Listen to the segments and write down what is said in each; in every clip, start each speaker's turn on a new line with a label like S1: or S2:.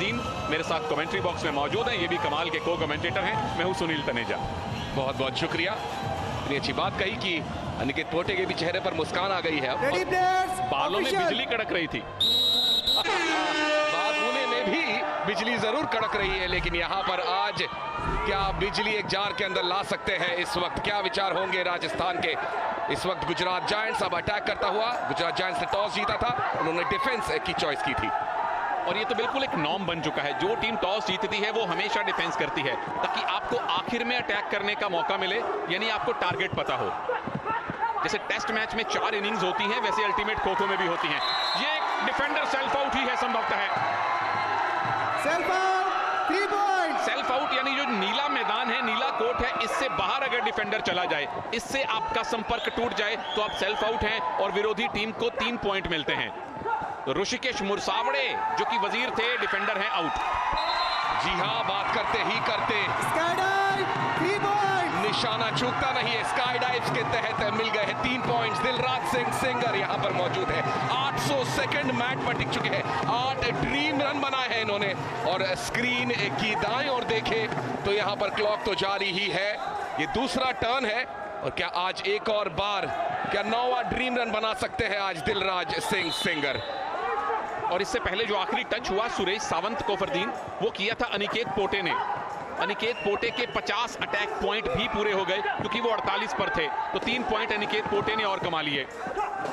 S1: कोफरदीन मेरे साथ commentary box में मौजूद हैं। ये भी कमाल के को कमेंटेटर हैं। मैं हूं सुनील तनेजा।
S2: बहुत बहुत शुक्रिया। इतनी अच्छी बात कही कि अनिकेत पोटे के भी चेहरे पर मुस्कान आ गई है।
S1: बालों में बिजली कड़क रही थी।
S2: बात होने में भी बिजली जरूर कड़क रही है, लेकिन यहाँ पर आज क्या बिजली एक जार के अंदर ला सकते हैं? इस वक्त क्या विचार होंगे राजस्थान के? इस वक्त गुजरात जायंट्स अब अटैक करता हुआ, गुजरात जायंट्स ने टॉस जीता था, उन्होंने डिफेंस की चॉइस की थी
S1: और ये तो बिल्कुल एक नॉर्म बन चुका है। जो टीम टॉस जीतती है वो हमेशा डिफेंस करती है ताकि आपको आखिर में अटैक करने का मौका मिले, यानी आपको टारगेट पता हो। जैसे टेस्ट मैच में 4 इनिंग्स होती हैं, वैसे अल्टीमेट खो-खो में भी होती हैं। ये डिफेंडर सेल्फ आउट ही है संभवतः।
S3: Self out, 3 point.
S1: Self out यानी जो नीला मैदान है, नीला कोर्ट है, इससे बाहर अगर डिफेंडर चला जाए, इससे आपका संपर्क टूट जाए तो आप सेल्फ आउट हैं और विरोधी टीम को 3 पॉइंट मिलते हैं। ऋषिकेश मुरसावड़े जो कि वजीर थे, डिफेंडर हैं, आउट।
S2: जी हाँ, बात करते ही करते
S3: स्काई डाइव, 3 पॉइंट।
S2: निशाना चूकता नहीं है। स्काई डाइव्स के तहत मिल गए हैं 3 पॉइंट्स। दिलराज सिंह सेंगर यहाँ पर मौजूद है। 800 सेकंड मैच पर टिक चुके हैं। 8 ड्रीम रन बनाए हैं इन्होंने और स्क्रीन की दाएं और देखे तो यहाँ पर क्लॉक तो जारी ही है। ये दूसरा टर्न है और क्या आज एक और बार क्या 9वां ड्रीम रन बना सकते हैं आज दिलराज सिंह सेंगर?
S1: और इससे पहले जो आखिरी टच हुआ सुरेश सावंत कोफरदीन, वो किया था अनिकेत पोटे ने। अनिकेत पोटे के 50 अटैक पॉइंट भी पूरे हो गए क्योंकि वो 48 पर थे, तो 3 पॉइंट अनिकेत पोटे ने और कमा लिए।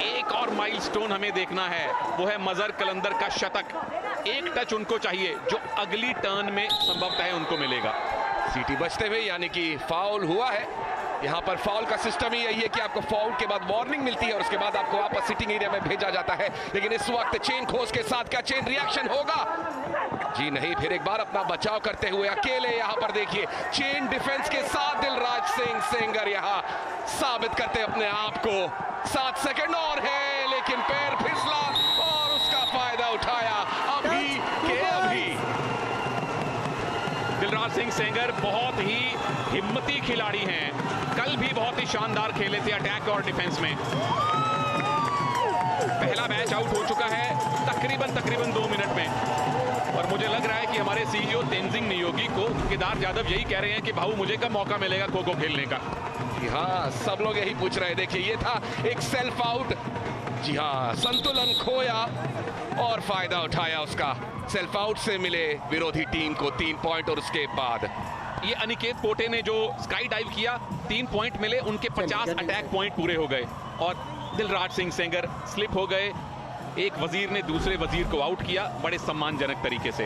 S1: एक और माइलस्टोन हमें देखना है, वो है मजहर कलंदर का शतक। एक टच उनको चाहिए जो अगली टर्न में संभवतः उनको मिलेगा।
S2: सीटी बजते हुए, यानी कि फाउल हुआ है। यहाँ पर फाउल का सिस्टम ही यही है कि आपको फाउल के बाद वार्निंग मिलती है और उसके बाद आपको वापस सिटिंग एरिया में भेजा जाता है। लेकिन इस वक्त चेन खोज के साथ क्या चेन रिएक्शन होगा? जी नहीं, फिर एक बार अपना बचाव करते हुए अकेले यहाँ पर देखिए चेन डिफेंस के साथ दिलराज सिंह सेंगर यहाँ साबित करते अपने आप को। 7 सेकंड और है, लेकिन पैर फिसला और उसका फायदा उठाया अभी के अभी।
S1: दिलराज सिंह सेंगर बहुत ही हिम्मती खिलाड़ी हैं। कल भी बहुत ही शानदार खेले थे अटैक और डिफेंस में। पहला मैच आउट हो चुका है तकरीबन 2 मिनट में और मुझे लग रहा है कि हमारे सीईओ तेंजिंग नियोगी को केदार यादव यही कह रहे हैं कि भाऊ मुझे कब मौका मिलेगा खो-खो खेलने का।
S2: हाँ, सब लोग यही पूछ रहे हैं। देखिए, ये था एक सेल्फ आउट। जी हाँ, संतुलन खोया और फायदा उठाया उसका। सेल्फ आउट से मिले विरोधी टीम को 3 पॉइंट और उसके बाद
S1: ये अनिकेत पोटे ने जो स्काई डाइव किया, 3 पॉइंट मिले, उनके 50 अटैक पॉइंट पूरे हो गए और दिलराज सिंह सेंगर स्लिप हो गए। एक वजीर ने दूसरे वजीर को आउट किया बड़े सम्मानजनक तरीके से।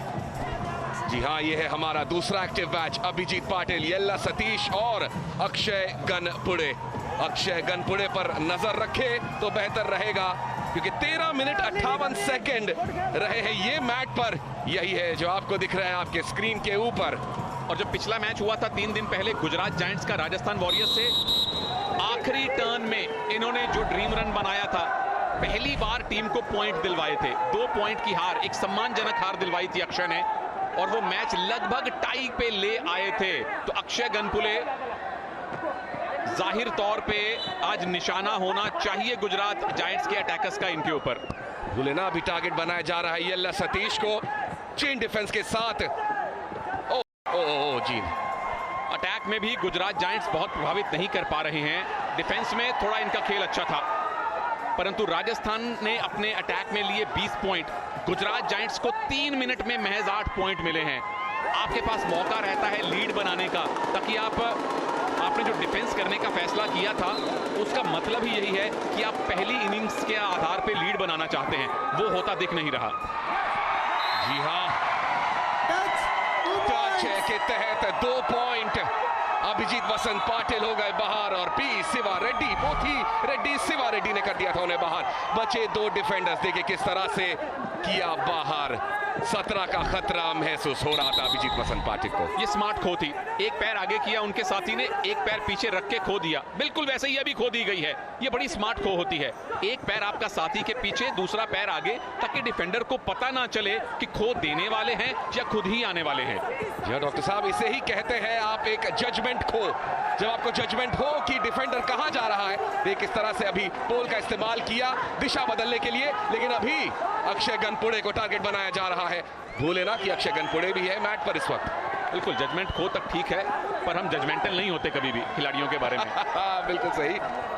S2: जी हाँ, ये है हमारा दूसरा एक्टिव मैच। अभिजीत पाटिल, येल्ला सतीश और अक्षय गनपुड़े। अक्षय गनपुड़े पर नजर रखे तो बेहतर रहेगा क्योंकि 13 मिनट 58 सेकंड रहे हैं ये मैच पर। यही है जो आपको दिख रहा है आपके स्क्रीन के ऊपर।
S1: और जब पिछला मैच हुआ था 3 दिन पहले गुजरात जायंट्स का राजस्थान वॉरियर्स से, आखिरी टर्न में इन्होंने जो ड्रीम रन बनाया था, पहली बार टीम को पॉइंट दिलवाए थे। 2 पॉइंट की हार, एक सम्मानजनक हार दिलवाई थी अक्षय ने और वो मैच लगभग टाई पे ले आए थे। तो अक्षय गनपुले जाहिर तौर पे आज निशाना होना चाहिए गुजरात जायंट्स के अटैकर्स का इनके ऊपर।
S2: भूलेना भी टारगेट बनाया जा रहा है येल्ला सतीश को चेन डिफेंस के साथ। ओ जी,
S1: अटैक में भी गुजरात जायंट्स बहुत प्रभावित नहीं कर पा रहे हैं। डिफेंस में थोड़ा इनका खेल अच्छा था, परंतु राजस्थान ने अपने अटैक में लिए 20 पॉइंट। गुजरात जायंट्स को 3 मिनट में महज 8 पॉइंट मिले हैं। आपके पास मौका रहता है लीड बनाने का, ताकि आपने जो डिफेंस करने का फैसला किया था उसका मतलब ही यही है कि आप पहली इनिंग्स के आधार पे लीड बनाना चाहते हैं। वो होता दिख नहीं रहा।
S2: जी हाँ, टच के तहत 2 पॉइंट अभिजीत वसंत पाटिल हो गए बाहर और पी शिवा रेड्डी, पोथी रेड्डी शिवा रेड्डी ने कर दिया था उन्हें बाहर। बचे 2 डिफेंडर्स, देखिए किस तरह से किया बाहर। 17 का खतरा महसूस हो रहा था अभिजीत वसंत पाटिल को।
S1: ये स्मार्ट खो थी, एक पैर आगे किया उनके साथी ने, एक पैर पीछे रख के खो दिया। बिल्कुल वैसे ही अभी खो दी गई है। ये बड़ी स्मार्ट खो होती है, एक पैर आपका साथी के पीछे, दूसरा पैर आगे, ताकि डिफेंडर को पता ना चले कि खो देने वाले हैं या खुद ही आने वाले हैं।
S2: जी डॉक्टर साहब, इसे ही कहते हैं आप एक जजमेंट खो। जब आपको जजमेंट हो कि डिफेंडर कहां जा रहा है, देख किस तरह से अभी पोल का इस्तेमाल किया दिशा बदलने के लिए, लेकिन अभी अक्षय गनपुड़े को टारगेट बनाया जा रहा है। भूले ना कि अक्षय गनपुड़े भी है मैट पर इस वक्त।
S1: बिल्कुल, जजमेंट खो तक ठीक है, पर हम जजमेंटल नहीं होते कभी भी खिलाड़ियों के बारे में।
S2: बिल्कुल सही,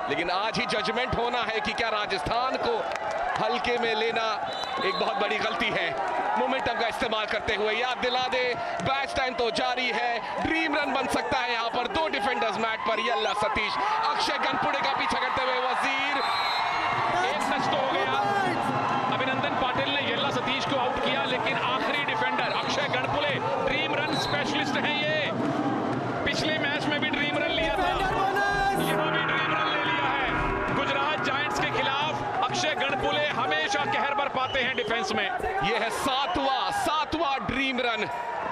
S2: लेकिन आज ही जजमेंट होना है कि क्या राजस्थान को हल्के में लेना एक बहुत बड़ी गलती है। मोमेंटम का इस्तेमाल करते हुए याद दिला दे, बैच टाइम तो जारी है, ड्रीम रन बन सकता है यहाँ पर। 2 डिफेंडर्स मैट पर, यल्ला सतीश, अक्षय गनपुड़े का पीछा करते हुए वजीर।
S1: एक टच तो हो गया, अभिनंदन पाटिल ने यल्ला सतीश को आउट किया, लेकिन आखिरी defender Akshay Ganpude dream run specialist हैं। ये पिछले मैच में भी ड्रीम रन लिया था, यहाँ भी ड्रीम रन ले लिया है। गुजरात जायंट्स के खिलाफ अक्षय गनपुड़े हमेशा कहर बरपाते हैं डिफेंस में।
S2: यह है सातवां ड्रीम रन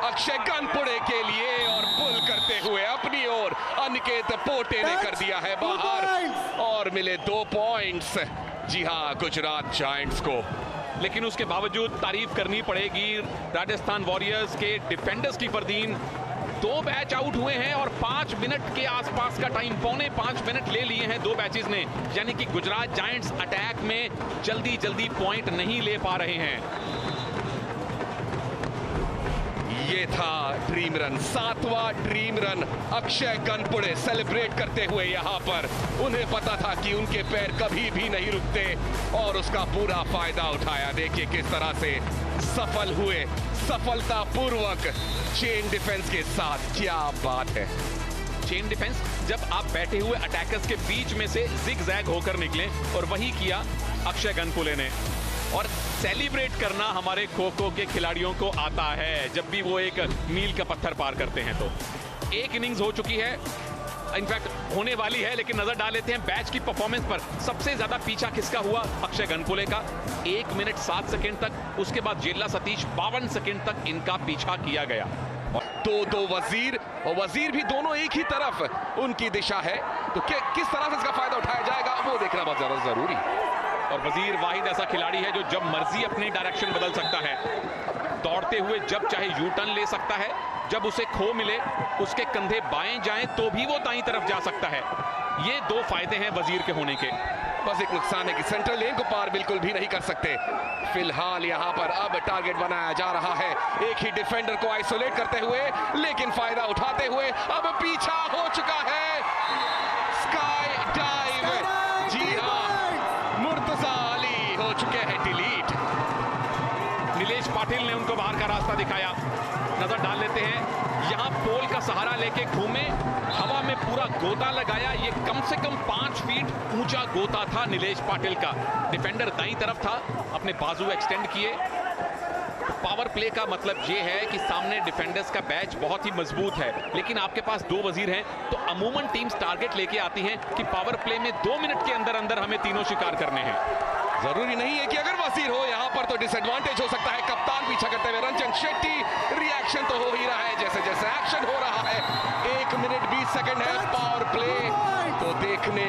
S2: अक्षय गनपुड़े के लिए, और पुल करते हुए अपनी ओर अनिकेत पोटे ने कर दिया है बाहर, और मिले 2 पॉइंट्स। जी हां, गुजरात जायंट्स को।
S1: लेकिन उसके बावजूद तारीफ करनी पड़ेगी राजस्थान वॉरियर्स के डिफेंडर्स की। फरदीन 2 बैच आउट हुए हैं और 5 मिनट के आसपास का टाइम, 4.25 मिनट ले लिए हैं 2 बैचेस ने, यानी कि गुजरात जायंट्स अटैक में जल्दी पॉइंट नहीं ले पा रहे हैं।
S2: ये था ड्रीम रन, 7वां dream run. Akshay Ganpude celebrate करते हुए यहाँ पर, उन्हें पता था कि उनके पैर कभी भी नहीं रुकते, और उसका पूरा फायदा उठाया। देखिए किस तरह से सफल हुए, सफलतापूर्वक चेन डिफेंस के साथ। क्या बात है।
S1: चेन डिफेंस, जब आप बैठे हुए अटैकर्स के बीच में से जिग-जैग होकर निकले, और वही किया अक्षय गनपुड़े ने। और सेलिब्रेट करना हमारे खो-खो के खिलाड़ियों को आता है, जब भी वो एक मील का पत्थर पार करते हैं। तो एक इनिंग्स हो चुकी है, इनफैक्ट होने वाली है, लेकिन नजर डाल लेते हैं बैच की परफॉर्मेंस पर। सबसे ज्यादा पीछा किसका हुआ? अक्षय गनपुड़े का, 1 मिनट 7 सेकंड तक। उसके बाद जेला सतीश 52 सेकंड तक इनका पीछा किया गया।
S2: 2-2 वजीर, और वजीर भी दोनों एक ही तरफ उनकी दिशा है। तो किस तरह से इसका फायदा उठाया जाएगा, वो देखना बहुत ज्यादा जरूरी।
S1: और वजीर वाहिद ऐसा खिलाड़ी है जो जब मर्जी अपनी डायरेक्शन बदल सकता है। दौड़ते हुए जब चाहे यू टर्न ले सकता है, जब उसे खो मिले, उसके कंधे बाएं जाएं तो भी वो दाईं तरफ जा सकता है। ये 2 फायदे हैं वजीर के होने के।
S2: बस एक नुकसान है कि सेंट्रल लेन को पार बिल्कुल भी नहीं कर सकते। फिलहाल यहाँ पर अब टारगेट बनाया जा रहा है, एक ही डिफेंडर को आइसोलेट करते हुए, लेकिन फायदा उठाते हुए अब पीछा हो चुका है। स्काई डाइव, जी हाँ, मुर्तजा अली हो चुके हैं डिलीट।
S1: नीलेश पाटिल ने उनको बाहर का रास्ता दिखाया। नजर डाल लेते हैं, यहां पोल का सहारा लेके घूमे, हवा में पूरा गोता लगाया। ये कम से कम 5 फीट ऊंचा गोता था नीलेश पाटिल का। डिफेंडर दाईं तरफ था, अपने बाजू एक्सटेंड किए। पावर प्ले का मतलब ये है कि सामने डिफेंडर्स का बैच बहुत ही मजबूत है, लेकिन आपके पास 2 वजीर हैं, तो अमूमन टीम्स टारगेट लेके आती हैं कि पावर प्ले में 2 मिनट के अंदर अंदर हमें तीनों शिकार करने हैं।
S2: जरूरी नहीं है कि अगर वजीर हो यहाँ पर तो डिसएडवांटेज हो सकता है। कप्तान पीछा करते हुए, रंजन शेट्टी, रिएक्शन तो हो ही रहा है जैसे जैसे एक्शन हो रहा है। 1 मिनट 20 सेकंड है पावर प्ले, तो देखने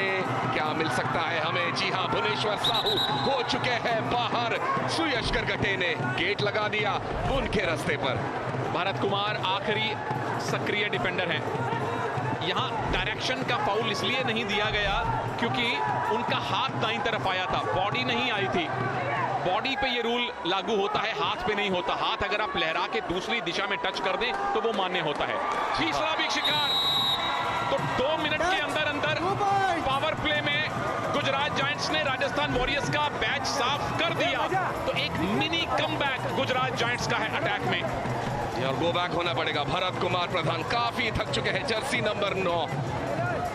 S2: क्या मिल सकता है हमें। जी हाँ, भुवनेश्वर साहू हो चुके हैं बाहर। सुयश करगटे ने गेट लगा दिया उनके रास्ते पर।
S1: भरत कुमार आखिरी सक्रिय डिफेंडर हैं। यहाँ डायरेक्शन का फाउल इसलिए नहीं दिया गया क्योंकि उनका हाथ दाईं तरफ आया था, बॉडी नहीं आई थी। बॉडी पे ये रूल लागू होता है, हाथ पे नहीं होता। हाथ अगर आप लहरा के दूसरी दिशा में टच कर दें तो वो मान्य होता है। तीसरा भी शिकार, तो 2 मिनट के अंदर अंदर पावर प्ले में गुजरात जायंट्स ने राजस्थान वॉरियर्स का बैच साफ कर दिया। तो एक मिनी कमबैक गुजरात जायंट्स का है अटैक में,
S2: और गो बैक होना पड़ेगा। भरत कुमार प्रधान काफी थक चुके हैं, जर्सी नंबर 9।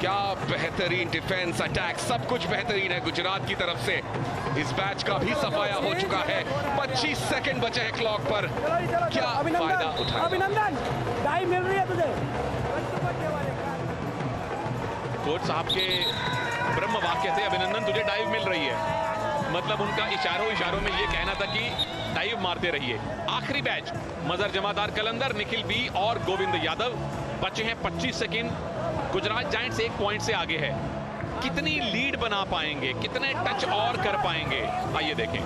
S2: क्या बेहतरीन डिफेंस, अटैक, सब कुछ बेहतरीन है गुजरात की तरफ से। इस बैच का भी सफाया हो चुका है। 25 सेकंड बचे हैं क्लॉक पर। क्या फायदा उठाया?
S4: अभिनंदन, डाई मिल रही है तुझे।
S1: कोच साहब के ब्रह्म वाक्य थे, अभिनंदन तुझे डाइव मिल रही है। मतलब उनका इशारों में ये कहना था कि डाइव मारते रहिए। आखिरी बैच, मजर जमादार कलंदर, निखिल बी और गोविंद यादव। बचे हैं 25 सेकंड। गुजरात जायंट्स 1 पॉइंट से आगे है। कितनी लीड बना पाएंगे, कितने टच और कर पाएंगे, आइए देखें।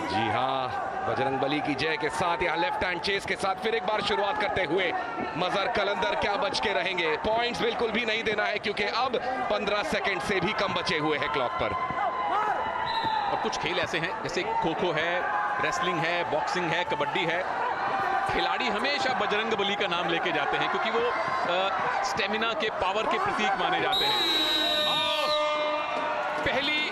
S2: जी हाँ, बजरंगबली की जय के साथ यहाँ लेफ्ट हैंड चेस के साथ फिर एक बार शुरुआत करते हुए मजर कलंदर क्या बच के रहेंगे। पॉइंट्स बिल्कुल भी नहीं देना है क्योंकि अब 15 सेकंड से भी कम बचे हुए हैं क्लॉक पर।
S1: कुछ खेल ऐसे हैं जैसे खो खो है, रेसलिंग है, बॉक्सिंग है, कबड्डी है, खिलाड़ी हमेशा बजरंगबली का नाम लेके जाते हैं क्योंकि वो स्टेमिना के, पावर के प्रतीक माने जाते हैं। पहली